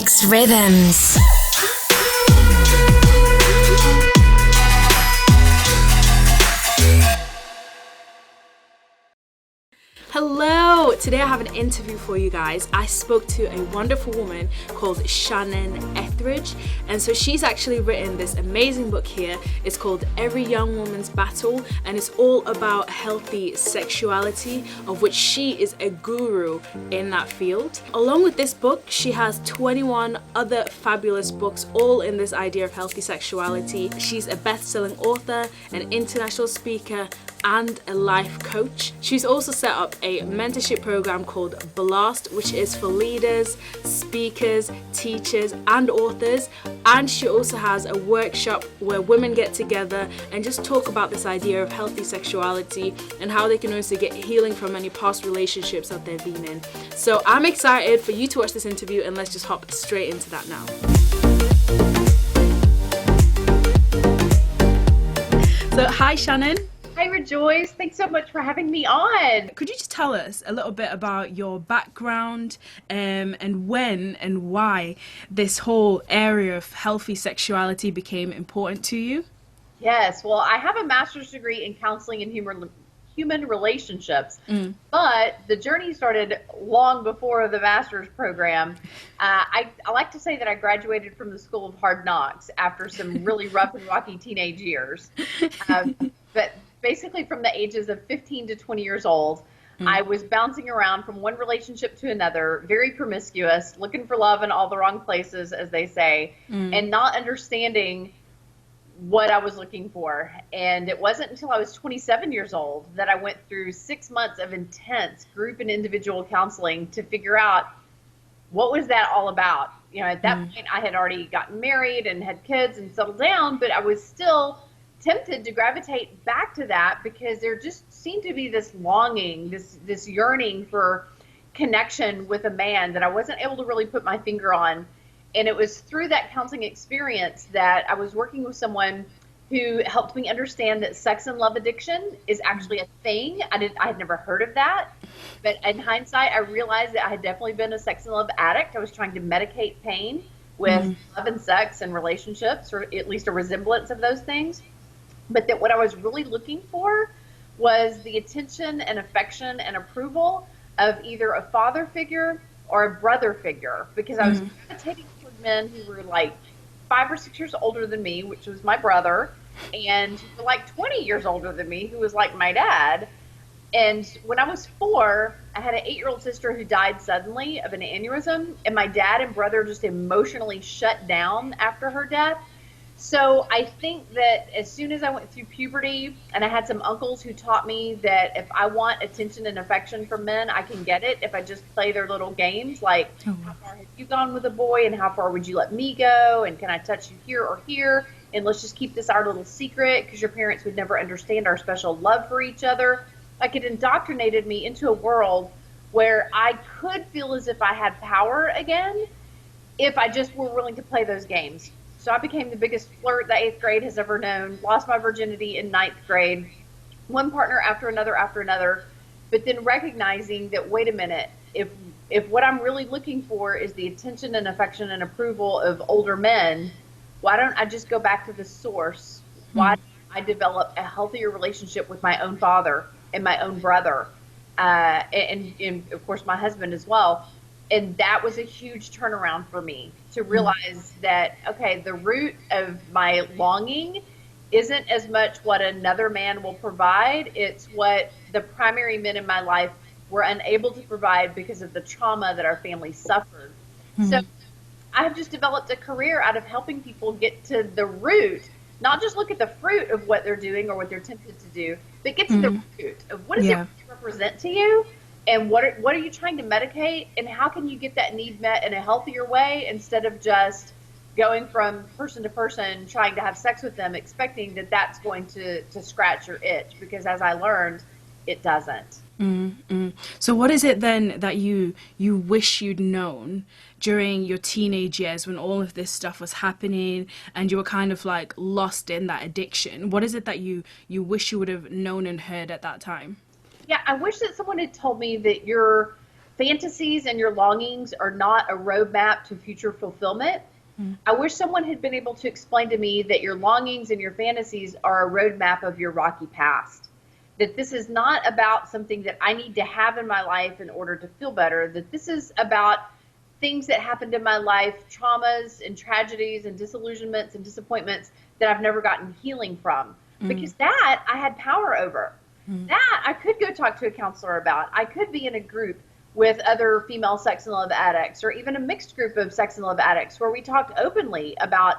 xRhythms. Hello! Today I have an interview for you guys. I spoke to a wonderful woman called Shannon Ethridge, and so she's actually written this amazing book here. It's called Every Young Woman's Battle, and it's all about healthy sexuality, of which she is a guru in that field. Along with this book, she has 21 other fabulous books, all in this idea of healthy sexuality. She's a best-selling author, an international speaker, and a life coach. She's also set up a mentorship program called Blast, which is for leaders, speakers, teachers, and authors. And she also has a workshop where women get together and just talk about this idea of healthy sexuality and how they can also get healing from any past relationships that they've been in. So I'm excited for you to watch this interview, and let's just hop straight into that now. So hi Shannon. Hi Rejoice, thanks so much for having me on. Could you just tell us a little bit about your background and when and why this whole area of healthy sexuality became important to you? Yes, well, I have a master's degree in counseling and human relationships, but the journey started long before the master's program. I like to say that I graduated from the School of Hard Knocks after some really rough and rocky teenage years. But basically from the ages of 15 to 20 years old, I was bouncing around from one relationship to another, very promiscuous, looking for love in all the wrong places, as they say, and not understanding what I was looking for. And it wasn't until I was 27 years old that I went through 6 months of intense group and individual counseling to figure out what was that all about. You know, at that point I had already gotten married and had kids and settled down, but I was still tempted to gravitate back to that because there just seemed to be this longing, this yearning for connection with a man that I wasn't able to really put my finger on. And it was through that counseling experience that I was working with someone who helped me understand that sex and love addiction is actually a thing. I had never heard of that, but in hindsight, I realized that I had definitely been a sex and love addict. I was trying to medicate pain with love and sex and relationships, or at least a resemblance of those things. But that what I was really looking for was the attention and affection and approval of either a father figure or a brother figure, because I was gravitating toward men who were like 5 or 6 years older than me, which was my brother, and like 20 years older than me, who was like my dad. And when I was 4, I had an 8-year-old sister who died suddenly of an aneurysm, and my dad and brother just emotionally shut down after her death. So I think that as soon as I went through puberty, and I had some uncles who taught me that if I want attention and affection from men, I can get it if I just play their little games, like how far have you gone with a boy, and how far would you let me go, and can I touch you here or here, and let's just keep this our little secret because your parents would never understand our special love for each other. Like, it indoctrinated me into a world where I could feel as if I had power again if I just were willing to play those games. So I became the biggest flirt the 8th grade has ever known, lost my virginity in 9th grade, one partner after another, but then recognizing that, wait a minute, if what I'm really looking for is the attention and affection and approval of older men, why don't I just go back to the source? Why don't I develop a healthier relationship with my own father and my own brother, and of course my husband as well? And that was a huge turnaround for me to realize that, okay, the root of my longing isn't as much what another man will provide. It's what the primary men in my life were unable to provide because of the trauma that our family suffered. So I have just developed a career out of helping people get to the root, not just look at the fruit of what they're doing or what they're tempted to do, but get to the root of what does it represent to you? And what are you trying to medicate, and how can you get that need met in a healthier way instead of just going from person to person trying to have sex with them expecting that that's going to scratch your itch, because as I learned, it doesn't. So what is it then that you wish you'd known during your teenage years when all of this stuff was happening and you were kind of like lost in that addiction? What is it that you wish you would have known and heard at that time? Yeah, I wish that someone had told me that fantasies and your longings are not a roadmap to future fulfillment. I wish someone had been able to explain to me that your longings and your fantasies are a roadmap of your rocky past. That this is not about something that I need to have in my life in order to feel better. That this is about things that happened in my life, traumas and tragedies and disillusionments and disappointments that I've never gotten healing from. Because that I had power over. That I could go talk to a counselor about. I could be in a group with other female sex and love addicts, or even a mixed group of sex and love addicts, where we talked openly about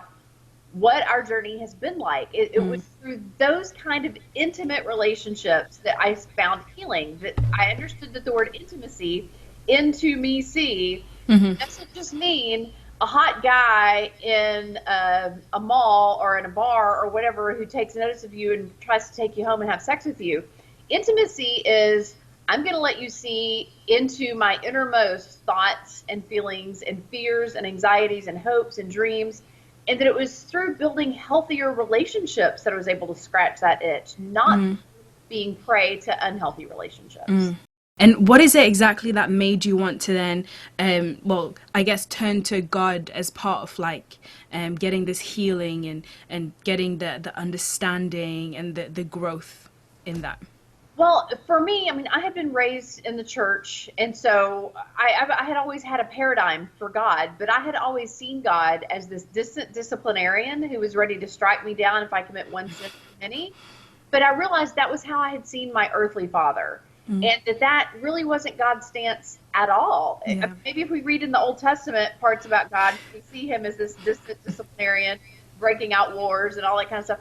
what our journey has been like. It was through those kind of intimate relationships that I found healing, that I understood that the word intimacy, into me see, doesn't just mean a hot guy in a mall or in a bar or whatever who takes notice of you and tries to take you home and have sex with you. Intimacy is, I'm going to let you see into my innermost thoughts and feelings and fears and anxieties and hopes and dreams. And that it was through building healthier relationships that I was able to scratch that itch, not being prey to unhealthy relationships. And what is it exactly that made you want to then, well, I guess turn to God as part of like getting this healing and getting the understanding and the growth in that? Well, for me, I mean, I had been raised in the church, and so I had always had a paradigm for God, but I had always seen God as this distant disciplinarian who was ready to strike me down if I commit one sin too many. But I realized that was how I had seen my earthly father, and that really wasn't God's stance at all. Yeah. Maybe if we read in the Old Testament parts about God, we see him as this distant disciplinarian, breaking out wars and all that kind of stuff.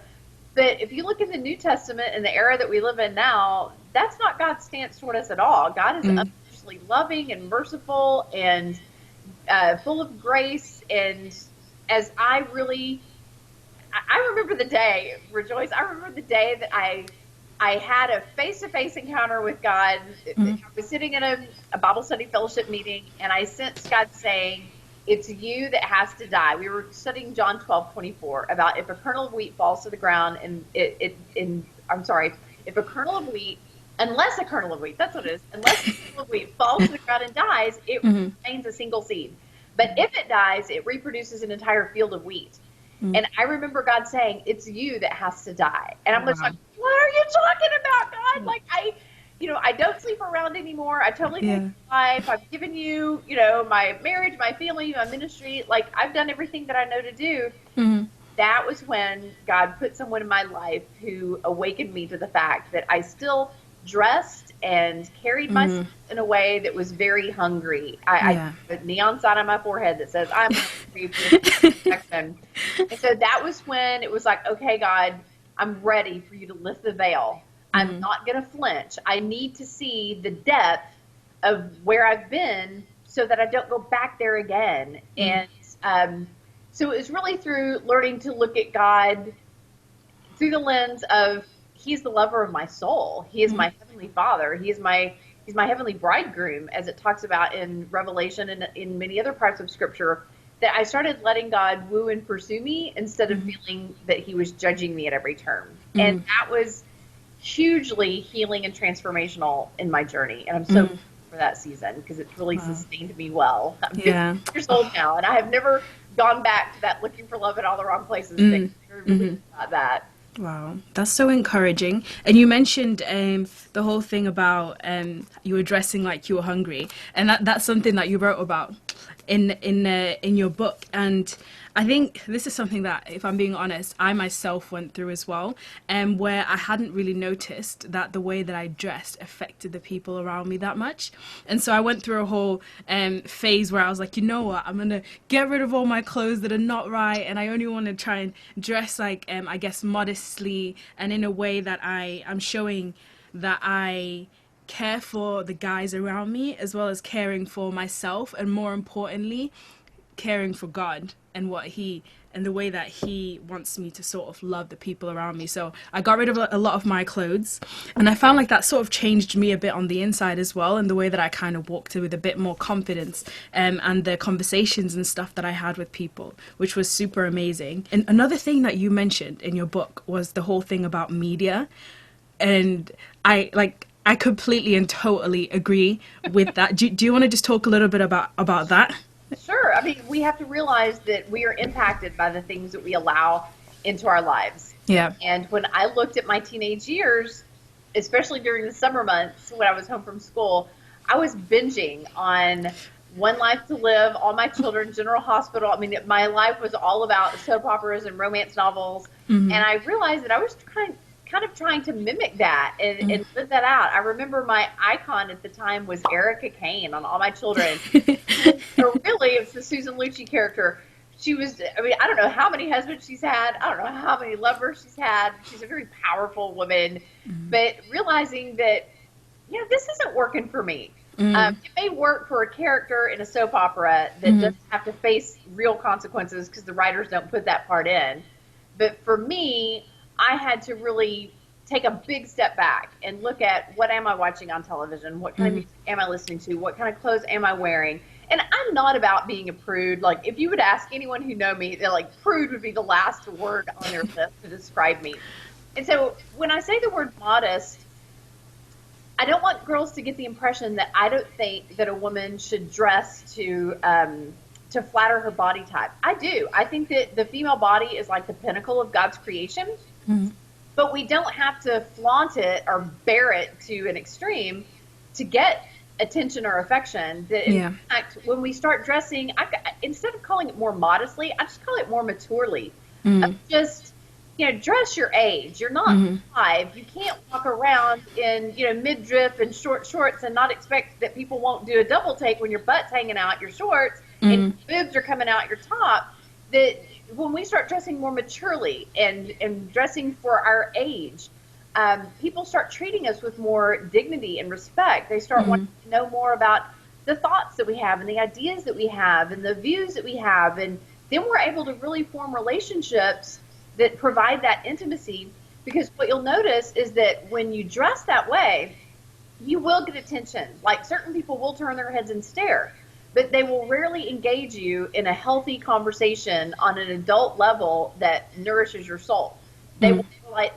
But if you look in the New Testament in the era that we live in now, that's not God's stance toward us at all. God is unconditionally loving and merciful and full of grace. And as I remember the day, Rejoice, I remember the day that I had a face-to-face encounter with God. I was sitting in a Bible study fellowship meeting, and I sensed God saying, it's you that has to die. We were studying John 12:24 about if a kernel of wheat falls to the ground if a kernel of wheat, unless a kernel of wheat, that's what it is, unless a kernel of wheat falls to the ground and dies, it remains a single seed. But if it dies, it reproduces an entire field of wheat. And I remember God saying, it's you that has to die. And I'm just like, what are you talking about, God? Like, I don't sleep around anymore. I totally changed my life. I've given you, my marriage, my family, my ministry. Like, I've done everything that I know to do. That was when God put someone in my life who awakened me to the fact that I still dressed and carried myself in a way that was very hungry. I put a neon sign on my forehead that says, I'm hungry for protection. And so that was when it was like, okay, God, I'm ready for you to lift the veil. I'm not going to flinch. I need to see the depth of where I've been so that I don't go back there again. And so it was really through learning to look at God through the lens of, he's the lover of my soul. He is my heavenly father. He's my heavenly bridegroom, as it talks about in Revelation and in many other parts of Scripture, that I started letting God woo and pursue me instead of feeling that he was judging me at every turn. And that was hugely healing and transformational in my journey. And I'm so grateful for that season, because it's really sustained me well. I'm 50 years old now, and I have never gone back to that looking for love in all the wrong places thing. I really about that. Wow, that's so encouraging. And you mentioned the whole thing about you were dressing like you were hungry, and that's something that you wrote about in your book. And I think this is something that, if I'm being honest, I myself went through as well, and where I hadn't really noticed that the way that I dressed affected the people around me that much. And so I went through a whole phase where I was like, you know what, I'm gonna get rid of all my clothes that are not right, and I only want to try and dress like I guess modestly and in a way that I'm showing that I care for the guys around me, as well as caring for myself, and more importantly, caring for God and the way that he wants me to sort of love the people around me. So I got rid of a lot of my clothes, and I found like that sort of changed me a bit on the inside as well, and the way that I kind of walked with a bit more confidence, and the conversations and stuff that I had with people, which was super amazing. And another thing that you mentioned in your book was the whole thing about media. And I completely and totally agree with that. Do you want to just talk a little bit about that? Sure. I mean, we have to realize that we are impacted by the things that we allow into our lives. Yeah. And when I looked at my teenage years, especially during the summer months when I was home from school, I was binging on One Life to Live, All My Children, General Hospital. I mean, my life was all about soap operas and romance novels. And I realized that I was kind of trying to mimic that and live that out. I remember my icon at the time was Erica Kane on All My Children. So really, it's the Susan Lucci character. She was, I mean, I don't know how many husbands she's had. I don't know how many lovers she's had. She's a very powerful woman. But realizing that, this isn't working for me. It may work for a character in a soap opera that doesn't have to face real consequences because the writers don't put that part in. But for me, I had to really take a big step back and look at what am I watching on television? What kind of music am I listening to? What kind of clothes am I wearing? And I'm not about being a prude. Like, if you would ask anyone who know me, they're like, prude would be the last word on their list to describe me. And so when I say the word modest, I don't want girls to get the impression that I don't think that a woman should dress to flatter her body type. I do. I think that the female body is like the pinnacle of God's creation. But we don't have to flaunt it or bear it to an extreme to get attention or affection. That in fact, when we start dressing, instead of calling it more modestly, I just call it more maturely. Just, dress your age. You're not 5. You can't walk around in, midriff and short shorts and not expect that people won't do a double take when your butt's hanging out your shorts and your boobs are coming out your top. That when we start dressing more maturely and dressing for our age, people start treating us with more dignity and respect. They start wanting to know more about the thoughts that we have and the ideas that we have and the views that we have. And then we're able to really form relationships that provide that intimacy, because what you'll notice is that when you dress that way, you will get attention. Like, certain people will turn their heads and stare, but they will rarely engage you in a healthy conversation on an adult level that nourishes your soul. They will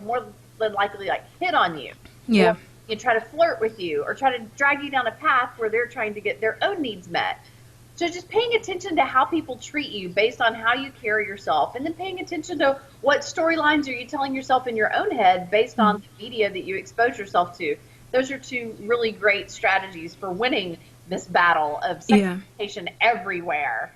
more than likely hit on you. Yeah. Or try to flirt with you or try to drag you down a path where they're trying to get their own needs met. So just paying attention to how people treat you based on how you carry yourself, and then paying attention to what storylines are you telling yourself in your own head based on the media that you expose yourself to. Those are 2 really great strategies for winning this battle of sexualization everywhere.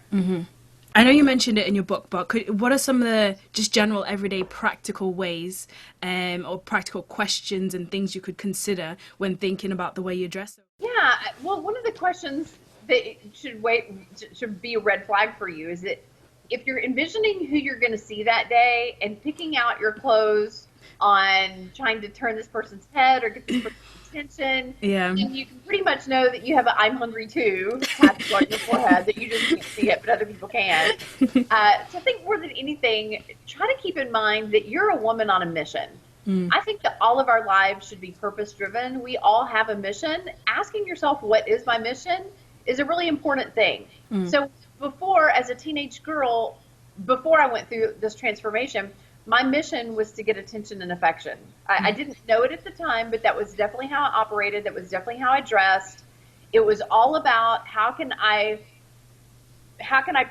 I know you mentioned it in your book, but what are some of the just general everyday practical ways or practical questions and things you could consider when thinking about the way you dress? Yeah, well, one of the questions that should be a red flag for you is that if you're envisioning who you're going to see that day and picking out your clothes on trying to turn this person's head or get this person's attention, then you can pretty much know that you have an "I'm hungry too" tattoo on your forehead, that you just can't see it, but other people can. So I think more than anything, try to keep in mind that you're a woman on a mission. I think that all of our lives should be purpose-driven. We all have a mission. Asking yourself, what is my mission, is a really important thing. So before, as a teenage girl, before I went through this transformation, my mission was to get attention and affection. I didn't know it at the time, but that was definitely how I operated. That was definitely how I dressed. It was all about how can I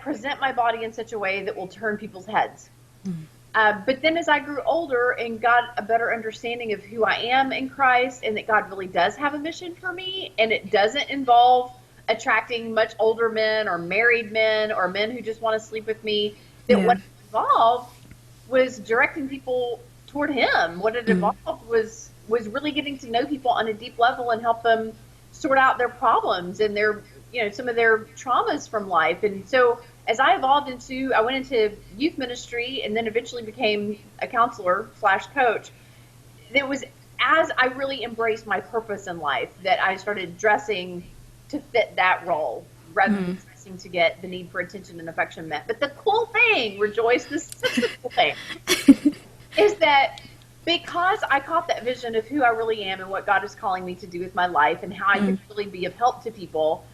present my body in such a way that will turn people's heads. But then as I grew older and got a better understanding of who I am in Christ, and that God really does have a mission for me, and it doesn't involve attracting much older men or married men or men who just want to sleep with me, that what it involved was directing people toward Him. What it involved was really getting to know people on a deep level and help them sort out their problems and their, some of their traumas from life. And so as I evolved I went into youth ministry and then eventually became a counselor / coach. It was as I really embraced my purpose in life that I started dressing to fit that role rather than dressing to get the need for attention and affection met. But the cool thing, Rejoice, this is such a cool thing, is that because I caught that vision of who I really am and what God is calling me to do with my life and how I can really be of help to people,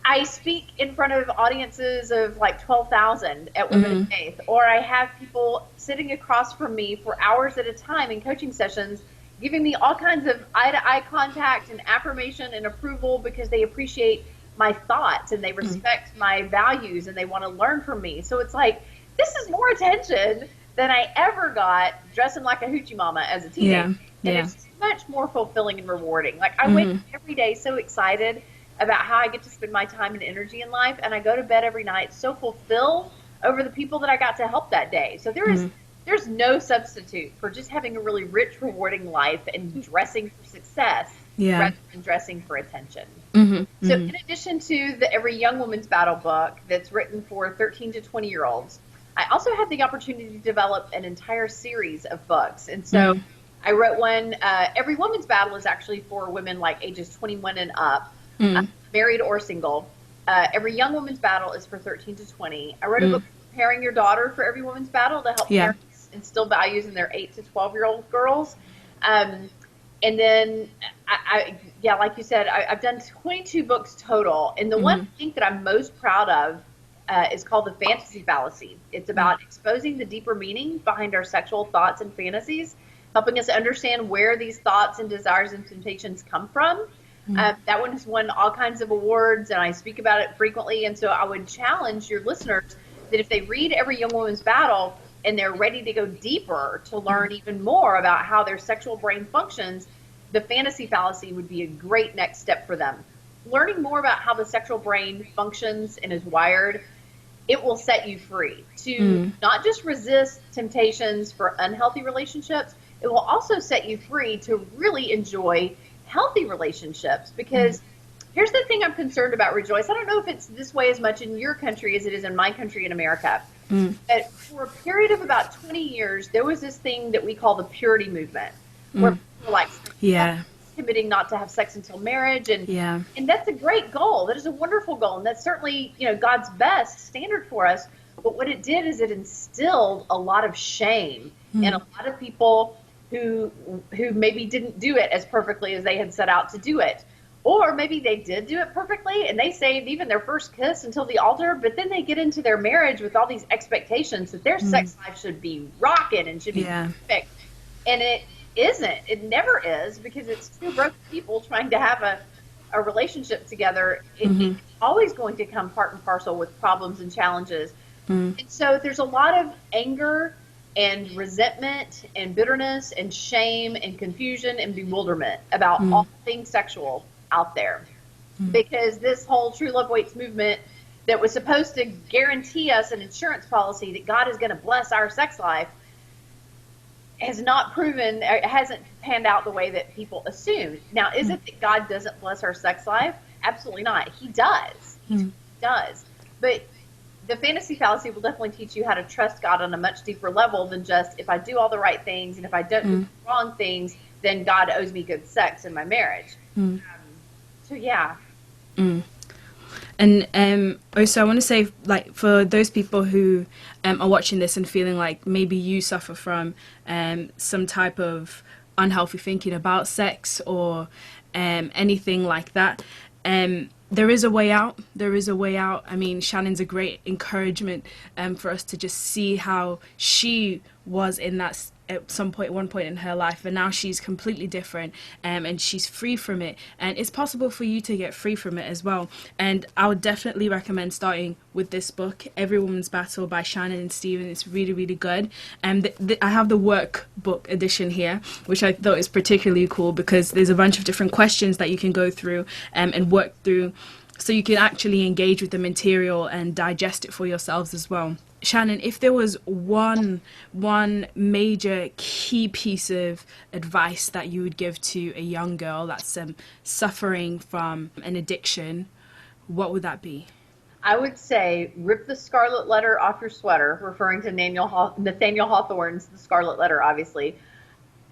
I speak in front of audiences of 12,000 at Women in Faith, or I have people sitting across from me for hours at a time in coaching sessions giving me all kinds of eye-to-eye contact and affirmation and approval because they appreciate my thoughts and they respect my values and they want to learn from me. So it's like, this is more attention than I ever got dressing like a hoochie mama as a teenager. And it's much more fulfilling and rewarding. Like, I wake up every day so excited about how I get to spend my time and energy in life, and I go to bed every night so fulfilled over the people that I got to help that day. So there's no substitute for just having a really rich, rewarding life and dressing for success rather than dressing for attention. So in addition to the Every Young Woman's Battle book that's written for 13 to 20-year-olds, I also had the opportunity to develop an entire series of books. And so I wrote one, Every Woman's Battle is actually for women like ages 21 and up, married or single. Every Young Woman's Battle is for 13 to 20. I wrote a book preparing your daughter for Every Woman's Battle to help parents instill values in their 8 to 12-year-old girls. And then, like you said, I've done 22 books total. And the one I think that I'm most proud of is called The Fantasy Fallacy. It's about exposing the deeper meaning behind our sexual thoughts and fantasies, helping us understand where these thoughts and desires and temptations come from. That one has won all kinds of awards, and I speak about it frequently. And so I would challenge your listeners that if they read Every Young Woman's Battle and they're ready to go deeper to learn even more about how their sexual brain functions, The Fantasy Fallacy would be a great next step for them. Learning more about how the sexual brain functions and is wired, it will set you free to not just resist temptations for unhealthy relationships, it will also set you free to really enjoy healthy relationships. Because here's the thing I'm concerned about, Rejoice. I don't know if it's this way as much in your country as it is in my country in America. But for a period of about 20 years, there was this thing that we call the purity movement, where people were like, committing not to have sex until marriage. And that's a great goal. That is a wonderful goal. And that's certainly, God's best standard for us. But what it did is it instilled a lot of shame in a lot of people who maybe didn't do it as perfectly as they had set out to do it. Or maybe they did do it perfectly and they saved even their first kiss until the altar, but then they get into their marriage with all these expectations that their sex life should be rocking and should be perfect. And it isn't. It never is, because it's two broken people trying to have a relationship together. It's always going to come part and parcel with problems and challenges. And so there's a lot of anger and resentment and bitterness and shame and confusion and bewilderment about all things sexual out there, because this whole True Love Waits movement that was supposed to guarantee us an insurance policy that God is going to bless our sex life has not proven, it hasn't panned out the way that people assume. Now, is it that God doesn't bless our sex life? Absolutely not. He does. He does. But the Fantasy Fallacy will definitely teach you how to trust God on a much deeper level than just, if I do all the right things and if I don't do the wrong things, then God owes me good sex in my marriage. So yeah. And also I want to say, like, for those people who are watching this and feeling like maybe you suffer from some type of unhealthy thinking about sex or anything like that, there is a way out. There is a way out. I mean, Shannon's a great encouragement for us to just see how she was in that at one point in her life, and now she's completely different, and she's free from it. And it's possible for you to get free from it as well. And I would definitely recommend starting with this book, Every Woman's Battle by Shannon and Stephen. It's really, really good. And I have the workbook edition here, which I thought is particularly cool because there's a bunch of different questions that you can go through and work through, so you can actually engage with the material and digest it for yourselves as well. Shannon, if there was one major key piece of advice that you would give to a young girl that's suffering from an addiction, what would that be? I would say rip the scarlet letter off your sweater, referring to Nathaniel Hawthorne's The Scarlet Letter, obviously.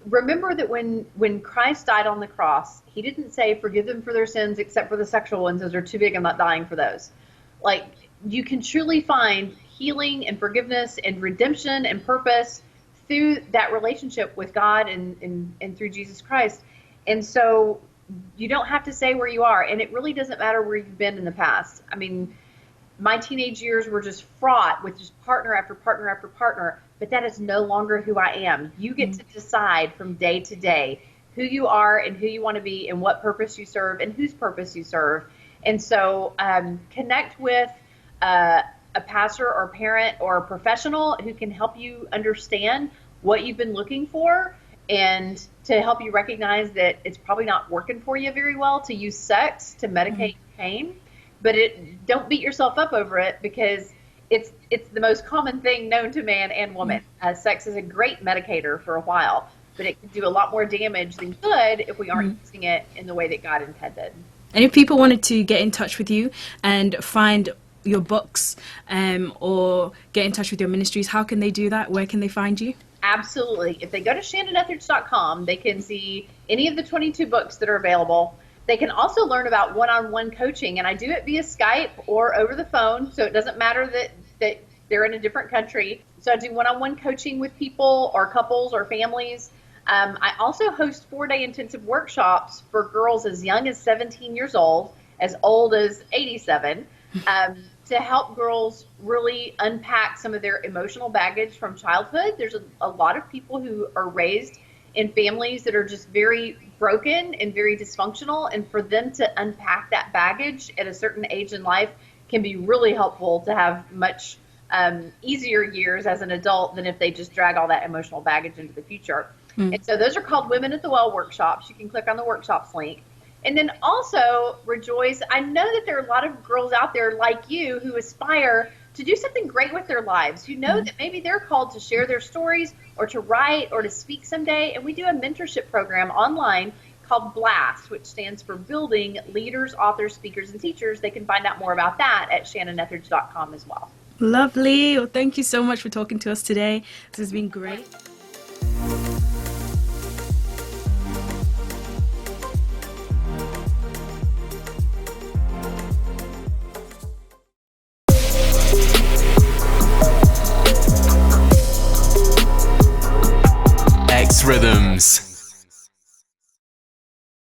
Remember that when Christ died on the cross, he didn't say forgive them for their sins except for the sexual ones. Those are too big. I'm not dying for those. Like, you can truly find healing and forgiveness and redemption and purpose through that relationship with God and through Jesus Christ. And so you don't have to say where you are, and it really doesn't matter where you've been in the past. I mean, my teenage years were just fraught with just partner after partner after partner, but that is no longer who I am. You get to decide from day to day, who you are and who you want to be and what purpose you serve and whose purpose you serve. And so connect with a pastor or parent or a professional who can help you understand what you've been looking for, and to help you recognize that it's probably not working for you very well to use sex to medicate pain. But don't beat yourself up over it, because it's the most common thing known to man and woman. Sex is a great medicator for a while, but it can do a lot more damage than good if we aren't using it in the way that God intended. And if people wanted to get in touch with you and find your books or get in touch with your ministries, how can they do that? Where can they find you? Absolutely. If they go to shannonethridge.com, they can see any of the 22 books that are available. They can also learn about one-on-one coaching, and I do it via Skype or over the phone, so it doesn't matter that they're in a different country. So I do one-on-one coaching with people or couples or families. I also host 4-day intensive workshops for girls as young as 17 years old, as old as 87, to help girls really unpack some of their emotional baggage from childhood. There's a lot of people who are raised in families that are just very broken and very dysfunctional, and for them to unpack that baggage at a certain age in life can be really helpful to have much easier years as an adult than if they just drag all that emotional baggage into the future. And so those are called Women at the Well workshops. You can click on the workshops link. And then also, Rejoice, I know that there are a lot of girls out there like you who aspire to do something great with their lives, who know that maybe they're called to share their stories or to write or to speak someday. And we do a mentorship program online called BLAST, which stands for Building Leaders, Authors, Speakers, and Teachers. They can find out more about that at shannonethridge.com as well. Lovely. Well, thank you so much for talking to us today. This has been great. xRhythms.